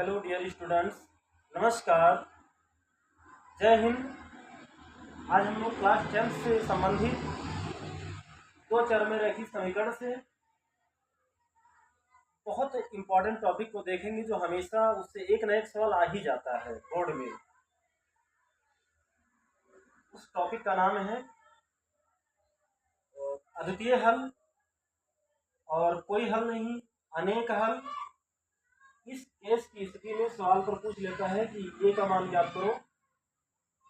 Hello dear students, नमस्कार, जय हिंद। आज हम लोग क्लास 10th से संबंधित दो चरम रैखिक समीकरण से बहुत इम्पोर्टेंट टॉपिक को देखेंगे, जो हमेशा उससे एक न एक सवाल आ ही जाता है बोर्ड में। उस टॉपिक का नाम है अद्वितीय हल और कोई हल नहीं, अनेक हल। इस केस की स्थिति में सवाल पर पूछ लेता है कि ए का मान ज्ञात करो,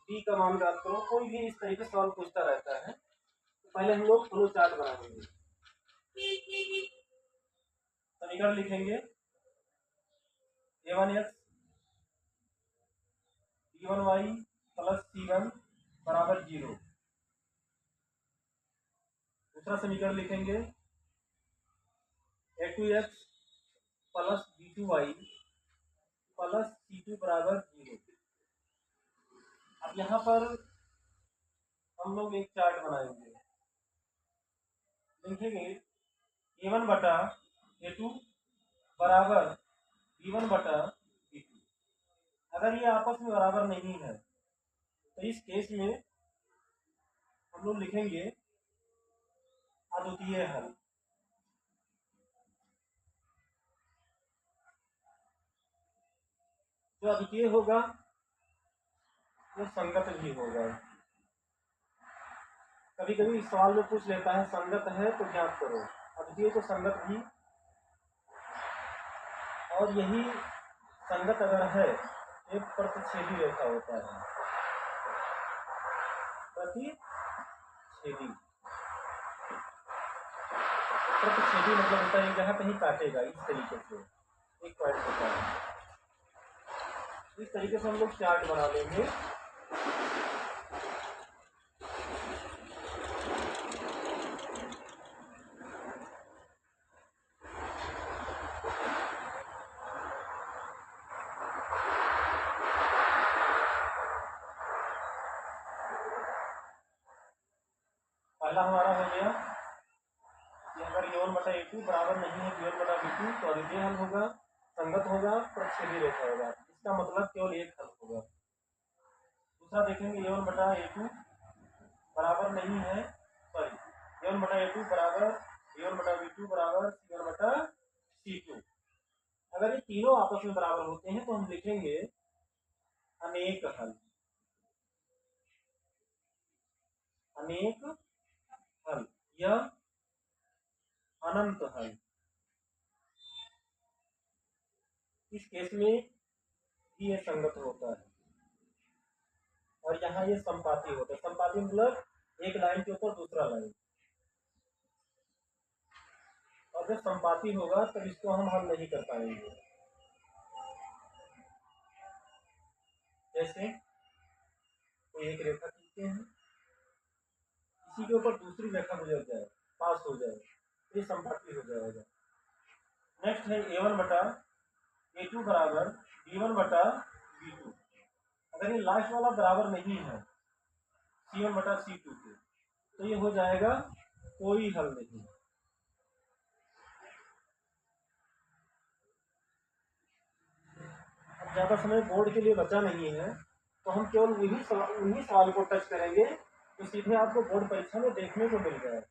बी का मान ज्ञात करो। कोई भी इस तरीके से सवाल पूछता रहता है। तो पहले हम लोग फ्लो चार्ट बनाएंगे, समीकरण लिखेंगे। a1x b1y प्लस c1 बराबर 0। दूसरा समीकरण लिखेंगे a2x plus b2y plus c2 बराबर 0। अब यहाँ पर हम लोग एक चार्ट बनाएंगे, लिखेंगे a1 बटा a2 बराबर b1 बटा b2। अगर ये आपस में बराबर नहीं है तो इस केस में हम लोग लिखेंगे अद्वितीय हल। जो अद्वितीय होगा वो संगत भी होगा। कभी कभी सवाल में पूछ लेता है संगत है तो ज्ञात करो। अद्वितीय तो संगत भी, और यही संगत अगर है एक प्रतिच्छेदी रेखा होता है। प्रतिच्छेदी प्रतिच्छेदी मतलब होता है जहाँ कहीं काटेगा, इस तरीके से एक पॉइंट होता है। इस तरीके से हम लोग चार्ट बना लेंगे। पहला हमारा हो गया कि अगर a1 बटा a2 बराबर नहीं है b1 बटा b2 तो अद्वितीय हल होगा, संगत होगा, प्रतिच्छेदी रेखा होगा। इसका मतलब केवल एक हल होगा। दूसरा देखेंगे a1 बटा a2 बराबर नहीं है, सॉरी a1 बटा a2 बराबर b1 बटा b2 बराबर c1 बटा c2। अगर ये तीनों आपस में बराबर होते हैं तो हम लिखेंगे अनेक हल। अनेक हल या अनंत हल। इस केस में भी ये संगत होता है और यहाँ ये संपाती होता है। संपाती मतलब एक लाइन के ऊपर दूसरा लाइन। और जब संपाती होगा तब इसको हम हल नहीं कर पाएंगे। जैसे कोई एक रेखा खींचते हैं, इसी के ऊपर दूसरी रेखा गुजर जाए, पास हो जाए, तो ये संपाती हो जाएगा। नेक्स्ट है a1 बटा a2 बराबर b1 बटा b2। अगर ये लास्ट वाला बराबर नहीं है c1 बटा c2 के तो ये हो जाएगा कोई हल नहीं। अब ज़्यादा समय बोर्ड के लिए बचा नहीं है तो हम केवल उन्हीं सवाल को टच करेंगे तो सीधे आपको बोर्ड परीक्षा में देखने को मिल जाए।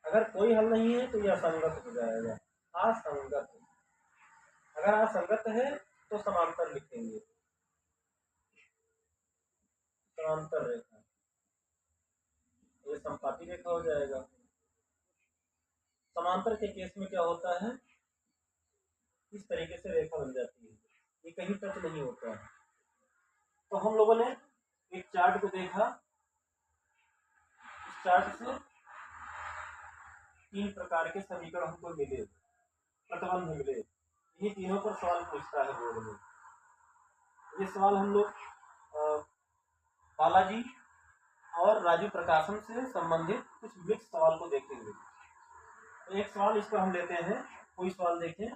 अगर कोई हल नहीं है तो यह असंगत हो जाएगा, असंगत। अगर असंगत है तो समांतर लिखेंगे, समांतर रेखा। ये संपाती रेखा हो जाएगा। समांतर के केस में क्या होता है, इस तरीके से रेखा बन जाती है, ये कहीं टच नहीं होता है। तो हम लोगों ने एक चार्ट को देखा, इस चार्ट से तीन प्रकार के समीकरण हमको मिले, प्रतिबंध मिले। ये तीनों पर सवाल पूछता है बोर्ड में। ये सवाल हम लोग बालाजी और राजू प्रकाशन से संबंधित कुछ मिक्स सवाल को देखेंगे। तो एक सवाल इस पर हम लेते हैं, कोई सवाल देखें।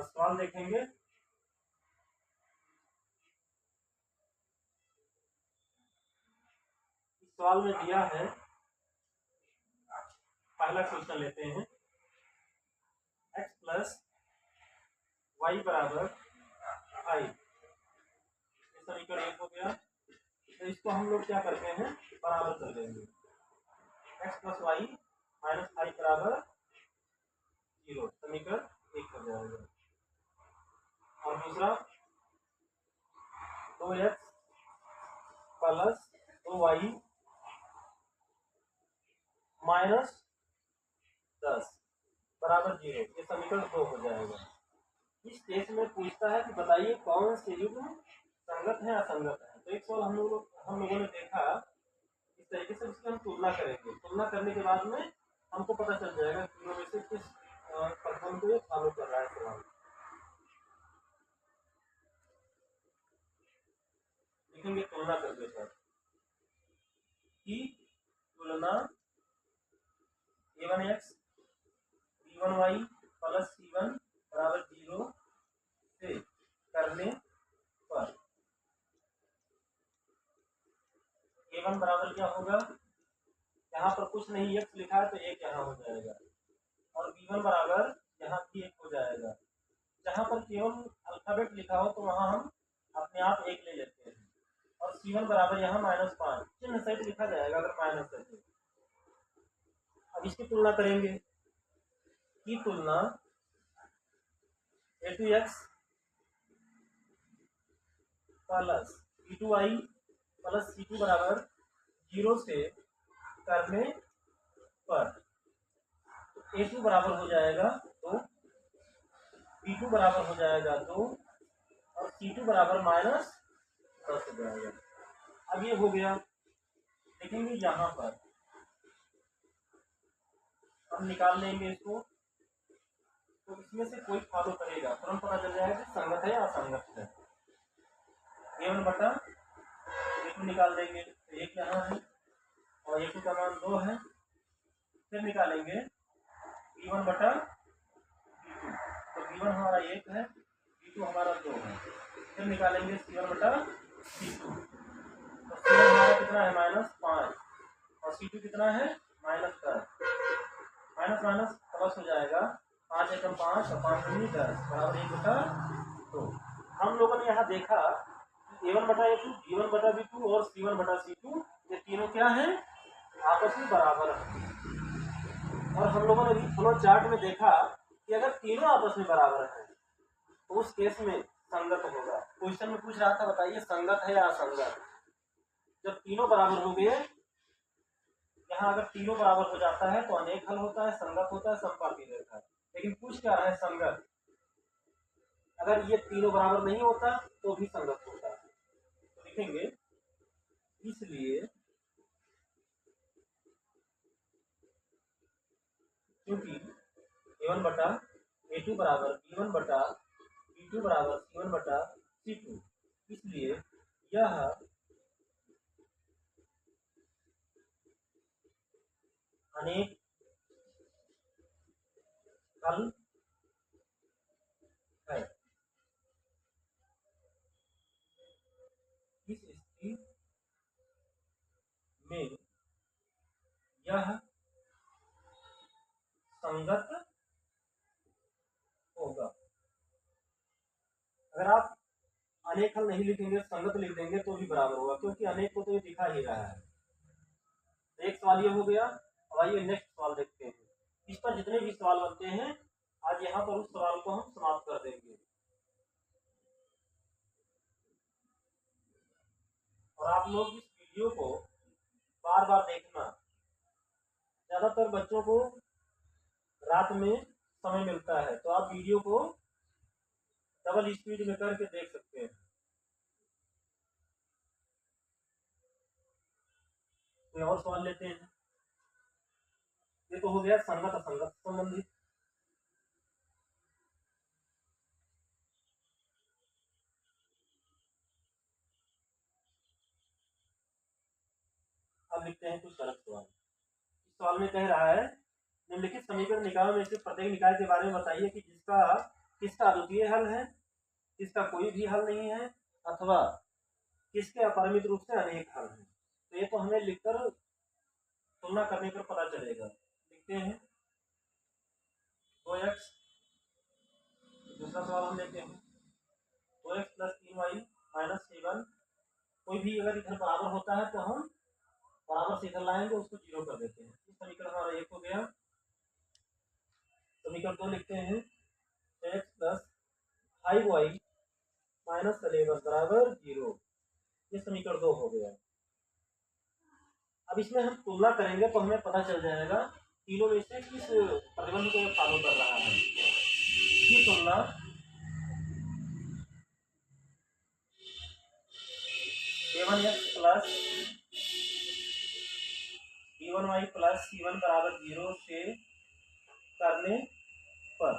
सवाल देखेंगे। इस सवाल में दिया है, पहला क्वेश्चन लेते हैं, x प्लस वाई बराबर 5, ये समीकरण 1 हो गया। तो इसको हम लोग क्या करते हैं, बराबर कर देंगे। x प्लस वाई माइनस 5 बराबर 0, समीकरण 1 हो जाएगा। और दूसरा 2x प्लस 2y माइनस 10 बराबर 0, ये समीकरण 2 हो जाएगा। इस केस में पूछता है कि बताइए कौन से युग्म संगत है असंगत है। तो एक सवाल हम लोगों ने देखा, इस तरीके से उसकी हम तुलना करेंगे। तुलना करने के बाद में हमको पता चल जाएगा कि तीनों में से किस कथन को ये फॉलो कर रहा है सवाल। लिखेंगे तुलना करके सर कि तुलना a1x b1y प्लस c1 बराबर 0 से करने पर a1 बराबर क्या होगा, यहाँ पर कुछ नहीं x लिखा है तो एक यहाँ हो जाएगा, और b1 बराबर यहाँ भी एक हो जाएगा। जहाँ पर केवल अल्फाबेट लिखा हो तो वहाँ हम अपने आप एक ले लेते हैं। और c1 बराबर यहाँ -5 चिन्ह सहित लिखा जाएगा अगर माइनस है। अब इसकी तुलना करेंगे कि तुलना a2x plus b2y plus c2 बराबर 0 से करने पर a2 बराबर हो जाएगा 2, b2 बराबर हो जाएगा 2 और c2 बराबर -10 हो जाएगा। अब ये हो गया। देखेंगे यहाँ पर हम निकाल लेंगे इसको, तो इसमें से कोई फॉलो करेगा तुरंत पता चल जाएगा कि संगत है या असंगत है। a1 बटा a2 निकाल देंगे तो एक यहाँ है और a2 का मान 2 है। फिर निकालेंगे b1 बटा b2, तो b1 हमारा 1 है, b2 हमारा 2 है। फिर निकालेंगे c1 बटा c2, तो c1 हमारा कितना है -5 और c2 कितना है -10, माइनस माइनस प्लस हो जाएगा, 5 एकम 5 और 5 दूनी 10 बराबर 1 बटा 2। हम लोगों ने यहाँ देखा a1 बटा a2, b1 बटा b2 और c1 बटा c2 ये तीनों क्या है, आपस में बराबर है। और हम लोगों ने भी फ्लो चार्ट में देखा कि अगर तीनों आपस में बराबर है तो उस केस में संगत होगा। क्वेश्चन में पूछ रहा था बताइए संगत है या असंगत। जब तीनों बराबर हो गए, यहाँ अगर तीनों बराबर हो जाता है तो अनेक हल होता है, संगत होता है, समपाती रेखा है। लेकिन पूछ क्या रहा है संगत, अगर ये तीनों बराबर नहीं होता तो भी संगत होता है। तो लिखेंगे इसलिए क्योंकि a1 बटा a2 बराबर b1 बटा b2 बराबर c1 बटा c2, इसलिए यह अनेक हल है। इस स्थिति में यह संगत होगा। अगर आप अनेक हल नहीं लिखेंगे, संगत लिख देंगे तो भी बराबर होगा, क्योंकि अनेक को तो ये दिखा ही रहा है। एक सवाल ये हो गया। अब आइए नेक्स्ट सवाल देखते हैं। इस पर जितने भी सवाल बनते हैं आज यहाँ पर उस सवाल को हम समाप्त कर देंगे। और आप लोग इस वीडियो को बार बार देखना। ज्यादातर बच्चों को रात में समय मिलता है तो आप वीडियो को डबल स्पीड में करके देख सकते हैं। कोई और सवाल लेते हैं। ये तो हो गया संगत असंगत संबंधित। अब लिखते हैं कुछ सरल सवाल। इस सवाल में कह रहा है निम्नलिखित समीकरण निकायों में से प्रत्येक निकाय के बारे में बताइए कि जिसका किसका अद्वितीय हल है, किसका कोई भी हल नहीं है, अथवा किसके अपरिमित रूप से अनेक हल हैं। तो ये तो हमें लिखकर तुलना करने पर पता चलेगा। लिखते हैं 2x, दूसरा सवाल हम लेते हैं 2x प्लस 3y माइनस 7। कोई भी अगर इधर बराबर होता है तो हम बराबर से इधर लाएंगे, उसको जीरो कर देते हैं। इस समीकरण हमारा एक हो गया। समीकरण 2 लिखते हैं x प्लस 5y माइनस 11 बराबर 0। ये समीकरण 2 हो गया। अब इसमें हम तुलना करेंगे तो हमें पता चल जाएगा तीनों में से किस प्रतिबंध को फॉलो कर रहा है। ये तुलना a1x plus b1y plus c1 बराबर 0 से करने पर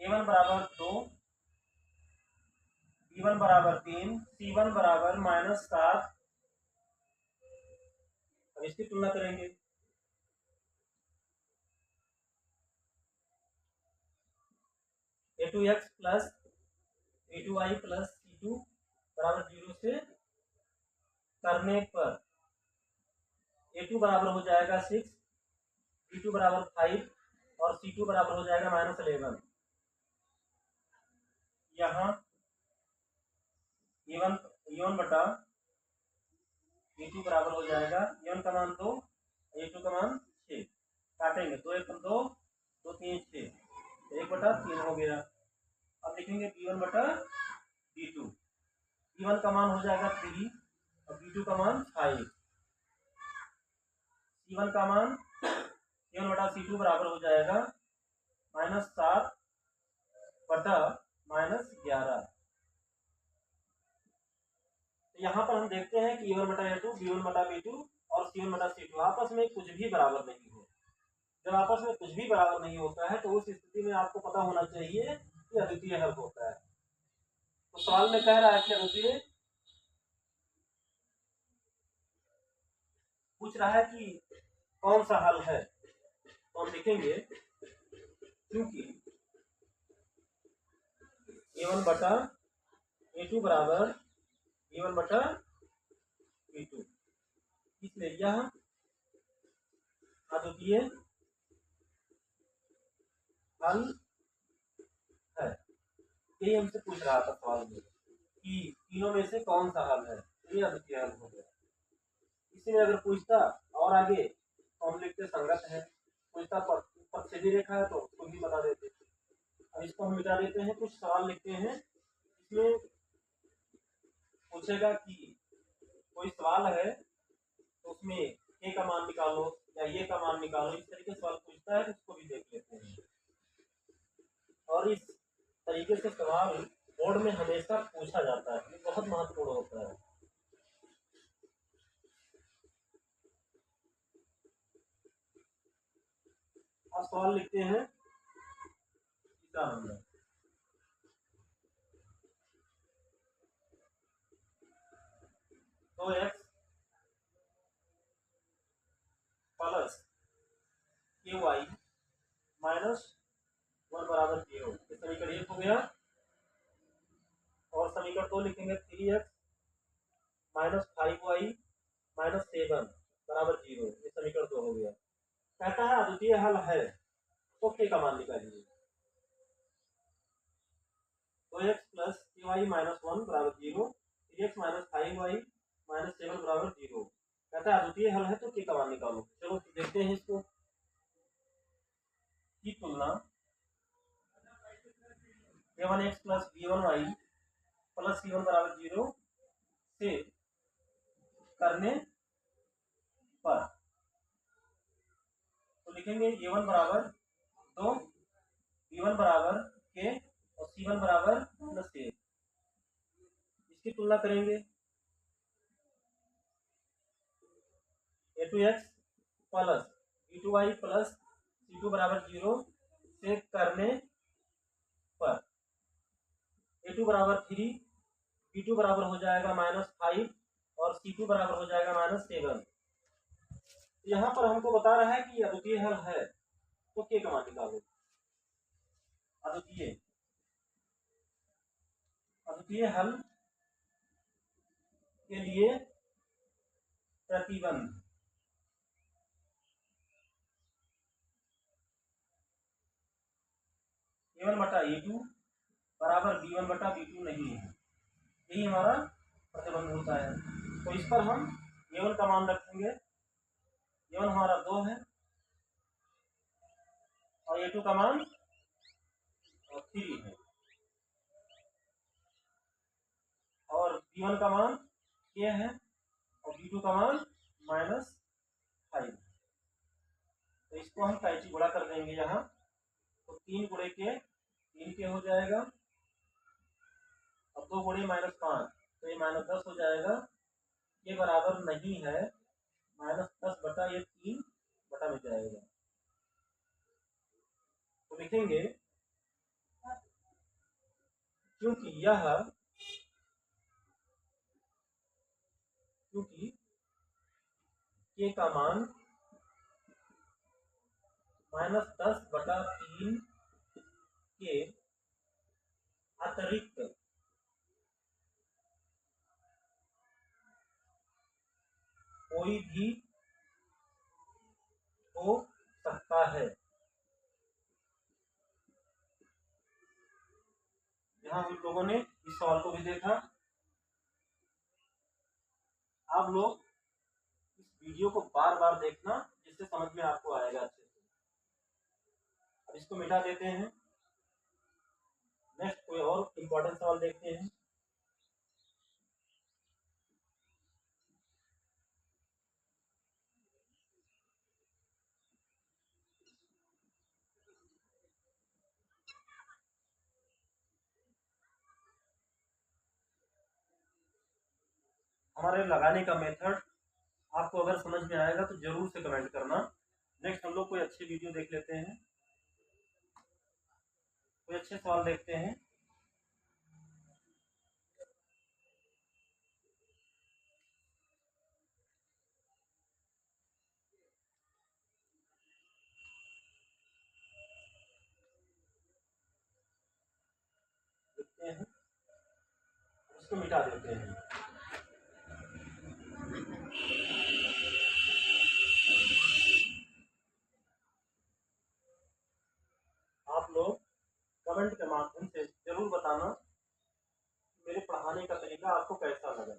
a1 बराबर 2, b1 बराबर 3, c1 बराबर -7। अब इसकी तुलना करेंगे। a2x plus b2y plus c2 बराबर 0 से करने पर a2 बराबर हो जाएगा 6, b2 बराबर 5 और c2 बराबर हो जाएगा -11। यहाँ a1 बटा a2 बराबर हो जाएगा a1 का मान 2, a2 का मान 6। काटेंगे 2 1 2, 2 3 6, 1 बटा 3 हो गया। अब लिखेंगे b1 बटा b2। b1 का मान हो जाएगा 3 और b2 का मान 5। c1 का मान c1 बटा c2 बराबर हो जाएगा -7 बटा -11। तो यहाँ पर हम देखते हैं कि a1 बटा a2, b1 बटा b2 और c1 बटा c2 आपस में कुछ भी बराबर नहीं हो। जब आपस में कुछ भी बराबर नहीं होता है तो उस स्थिति में आपको पता होना चाहिए कि अद्वितीय हल होता है। तो सवाल में कह रहा है कि अद्वितीय पूछ रहा है कि कौन सा हल है, तो हम लिखेंगे क्योंकि a1 बटा a2 बराबर b1 बटा b2, इसलिए यह अद्वितीय हल है। यही हमसे पूछ रहा था सवाल में कि तीनों में से कौन सा हल है, ये अद्वितीय हल हो गया। इसी में अगर पूछता और आगे तो हम लिखते संगत है, पूछता पर सीधी रेखा है तो उसको भी बता देते। अब इसको हम मिटा देते हैं, कुछ सवाल लिखते हैं। इसमें पूछेगा कि कोई सवाल है तो उसमें ए का मान निकालो या ये का मान निकालो, इस तरीके से सवाल पूछता है तो उसको भी देख लेते हैं। और इस तरीके से सवाल बोर्ड में हमेशा पूछा जाता है, ये बहुत महत्वपूर्ण होता है। अब सवाल लिखते हैं तीसरा नंबर। तो x प्लस के वाई माइनस 1 बराबर 0, ये समीकरण 1 हो गया। और समीकरण 2 लिखेंगे 3x माइनस 5y माइनस 7 बराबर 0, ये समीकरण 2 हो गया। कहता है अद्वितीय हल है तो के का मान निकालिए। तो x प्लस के वाई माइनस 1 बराबर 0, 3x माइनस 5y माइनस 7 बराबर 0। कहता है अद्वितीय हल है तो के का मान निकालो। चलो देखते हैं इसको की तुलना a1x plus b1y plus c1 बराबर 0 से करने पर। तो लिखेंगे a1 बराबर 2, b1 बराबर k और c1 बराबर -1। इसकी तुलना करेंगे a2x plus b2y plus c2 बराबर 0 से करने पर a2 बराबर 3, b2 बराबर हो जाएगा -5 और c2 बराबर हो जाएगा -7। यहाँ पर हमको बता रहा है कि अद्वितीय हल है तो के का मान निकालो। अद्वितीय सीधे हल के लिए प्रतिबंध A1 बटा A2 बराबर B1 बटा B2 नहीं है, यही हमारा प्रतिबंध होता है। तो इस पर हम A1 का मान रखेंगे, A1 हमारा 2 है और A2 का मान 3 है और B1 का मान K है और B2 का मान -5। तो इसको हम कैंची गुणा कर देंगे यहाँ, तो 3 गुणे के 3 के हो जाएगा और 2 गुणे -5 तो ये -10 हो जाएगा। ये बराबर नहीं है -10 बटा ये 3 बटा में जाएगा। तो लिखेंगे क्योंकि के का मान -10 बटा 3 के अतिरिक्त कोई भी हो सकता है। यहाँ हम लोगों ने इस सवाल को भी देखा। आप लोग इस वीडियो को बार बार देखना, जिससे समझ में आपको आएगा अच्छे से। अब इसको मिटा देते हैं, नेक्स्ट कोई और इम्पोर्टेंट सवाल देखते हैं। हमारे लगाने का मेथड आपको अगर समझ में आएगा तो जरूर से कमेंट करना। नेक्स्ट हम लोग कोई अच्छी वीडियो देख लेते हैं, कोई अच्छे सवाल देखते हैं। देखते हैं, इसको मिटा देते हैं। आप लोग कमेंट के माध्यम से जरूर बताना मेरे पढ़ाने का तरीका आपको कैसा लगा।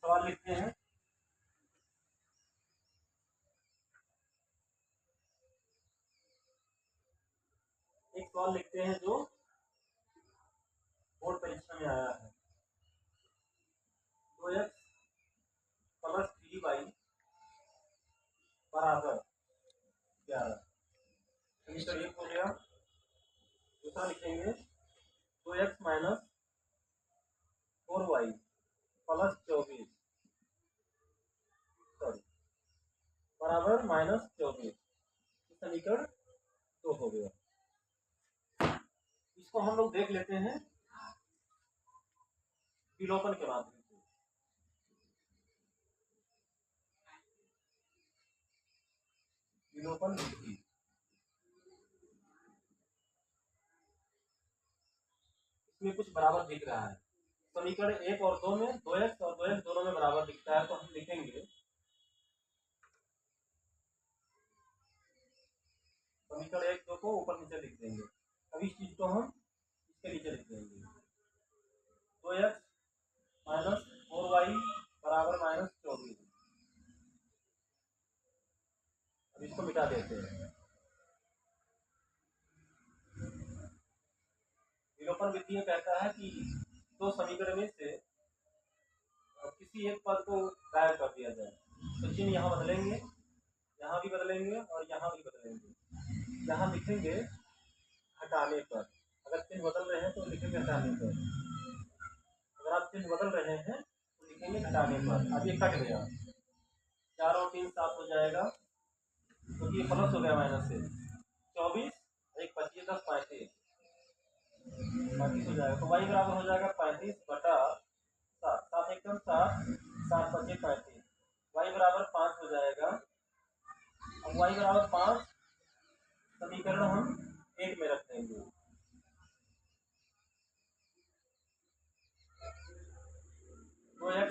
सवाल लिखते हैं, एक सवाल लिखते हैं जो बोर्ड परीक्षा में आया है। 2x + 3y बराबर 11। समीकरण 1 हो गया। दूसरा लिखेंगे 2x - 4y + 24 बराबर -24। समीकरण 2 हो गया। इसको हम लोग देख लेते हैं विलोपन के माध्यम से। विलोपन विधि, इसमें कुछ बराबर दिख रहा है। समीकरण 1 और 2 में 2x और 2x दोनों में बराबर दिखता है, तो हम लिखेंगे समीकरण 1 2 को ऊपर नीचे लिख देंगे। अब इस चीज को हम इसके नीचे लिख देंगे। 2x - 4y बराबर -24। अब इसको मिटा देते हैं। विलोपन विधि ये कहता है कि दो समीकरण में से किसी एक पद को गायब कर दिया जाए। तो चिन्ह यहाँ बदलेंगे, यहाँ भी बदलेंगे और यहाँ भी बदलेंगे। यहाँ लिखेंगे हटाने पर, अगर चिन्ह बदल रहे हैं तो लिखेंगे हटाने पर। अगर आप चिन्ह बदल रहे हैं तो लिखेंगे हटाने पर। अब ये कट गया, 4 और 3 7 हो जाएगा, तो ये प्लस हो गया माइनस से 24 एक 25 10 35 हो जाएगा। तो y बराबर हो जाएगा 35 बटा 7, 7 एकदम 7 7 5 35, y बराबर 5 हो जाएगा। अब y बराबर 5 समीकरण हम 1 में रख देंगे। 2x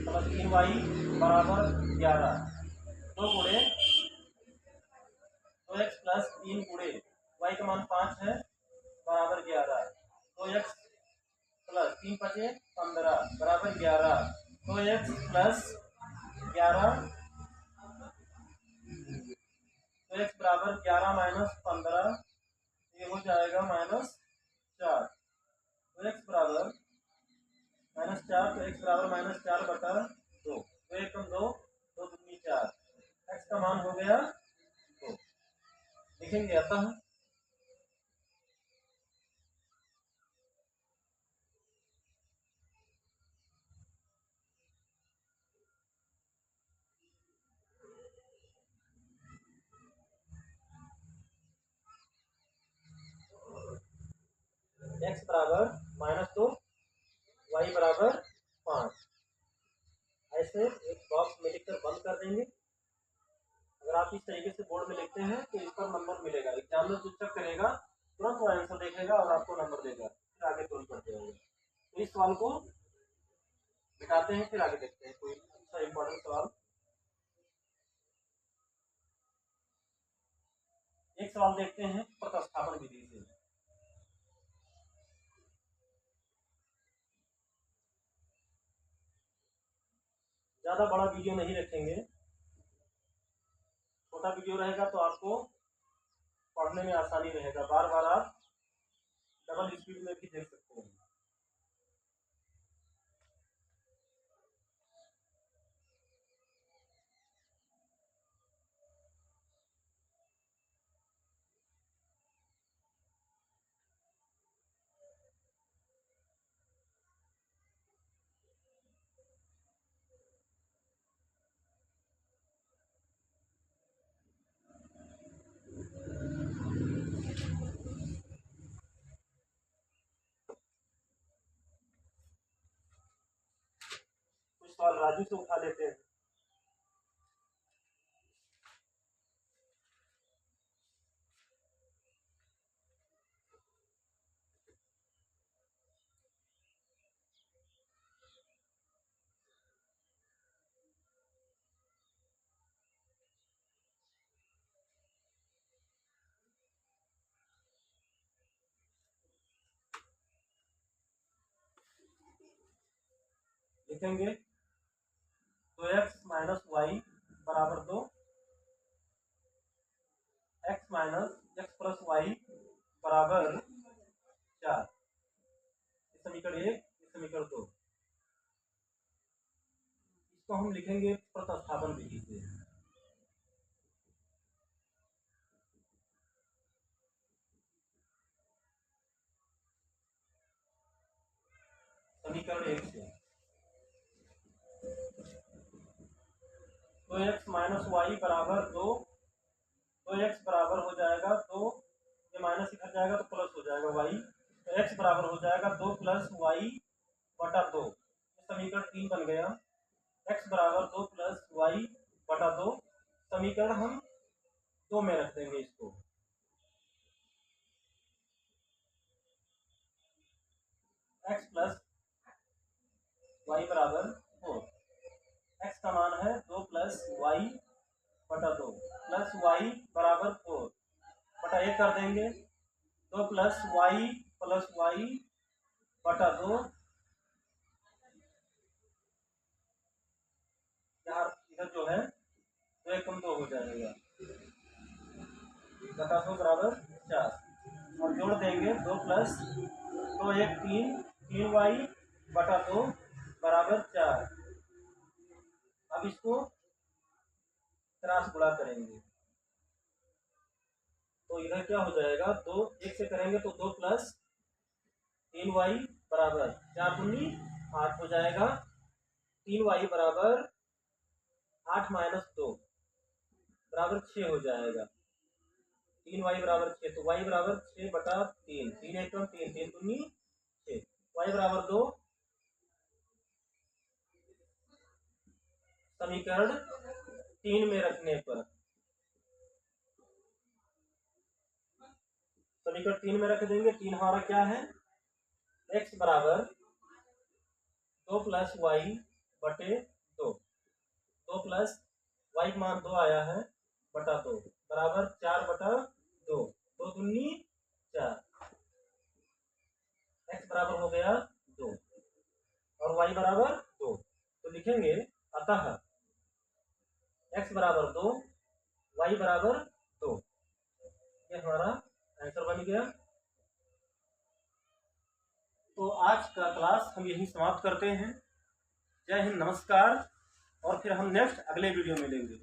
प्लस 3y बराबर 11, 2 गुणे 2x प्लस 3 गुणे y का मान 5 है बराबर 11, 2x प्लस 3 5 15 बराबर 11, 2x प्लस 11, तो x बराबर 11 माइनस 15, ये हो जाएगा -4, तो x बराबर -4, तो x बराबर -4 बटा 2, 2 एकम 2, 2 दूनी 4, x का मान हो गया 2। लिखेंगे अतः x बराबर -2, y बराबर 5, ऐसे एक बॉक्स में लिखकर बंद कर देंगे। अगर आप इस तरीके से बोर्ड में लिखते हैं तो इस पर नंबर मिलेगा, एग्जामिनर जो चेक करेगा तुरंत वो आंसर देखेगा और आपको नंबर देगा, फिर आगे तुरंत बढ़ते जाएंगे। तो इस सवाल को मिटाते हैं, फिर आगे देखते हैं कोई अच्छा इंपॉर्टेंट सवाल। एक सवाल देखते हैं प्रतिस्थापन विधि से। ज्यादा बड़ा वीडियो नहीं रखेंगे, छोटा वीडियो रहेगा तो आपको पढ़ने में आसानी रहेगा, बार बार आप डबल स्पीड में भी देख सकते हैं। कुछ सवाल राजू से उठा लेते हैं। लिखेंगे 2x माइनस वाई बराबर 2, x minus x plus y बराबर 4, समीकरण 1, समीकरण 2। इसको हम लिखेंगे प्रतिस्थापन विधि से। समीकरण 1 से 2x माइनस वाई बराबर 2, 2x बराबर हो जाएगा 2, ये माइनस इधर जाएगा तो प्लस हो जाएगा y, तो x बराबर हो जाएगा 2 प्लस वाई बटा 2, समीकरण 3 बन गया। x बराबर 2 प्लस वाई बटा 2, समीकरण हम 2 में रख देंगे इसको। x प्लस वाई बराबर 4, x का मान है 2 प्लस वाई बटा 2, प्लस वाई बराबर 4 बटा 1 कर देंगे, 2 प्लस वाई बटा 2, यहाँ इधर जो है 2 एकम 2 हो जाएगा बटा 2 बराबर 4, और जोड़ देंगे 2 प्लस 2 1 3, 3y बटा 2 बराबर 4। अब इसको क्रॉस गुणा करेंगे तो इधर क्या हो जाएगा, 2 1 से करेंगे तो 2 प्लस 3y बराबर 4 दूनी 8 हो जाएगा, 3y बराबर 8 माइनस 2 बराबर 6 हो जाएगा, 3y बराबर 6, तो y बराबर 6 बटा 3, 3 एकम 3, 3 दूनी 6, y बराबर 2, समीकरण 3 में रखने पर, समीकरण 3 में रख देंगे। 3 हमारा क्या है, x बराबर 2 प्लस वाई बटे 2, 2 प्लस वाई मान 2 आया है बटा 2 बराबर 4 बटा 2, 2 दूनी 4, x बराबर हो गया 2 और y बराबर 2। तो लिखेंगे अतः x बराबर 2, y बराबर 2, ये हमारा आंसर बन गया। तो आज का क्लास हम यही समाप्त करते हैं। जय हिंद, नमस्कार, और फिर हम नेक्स्ट अगले वीडियो में मिलेंगे।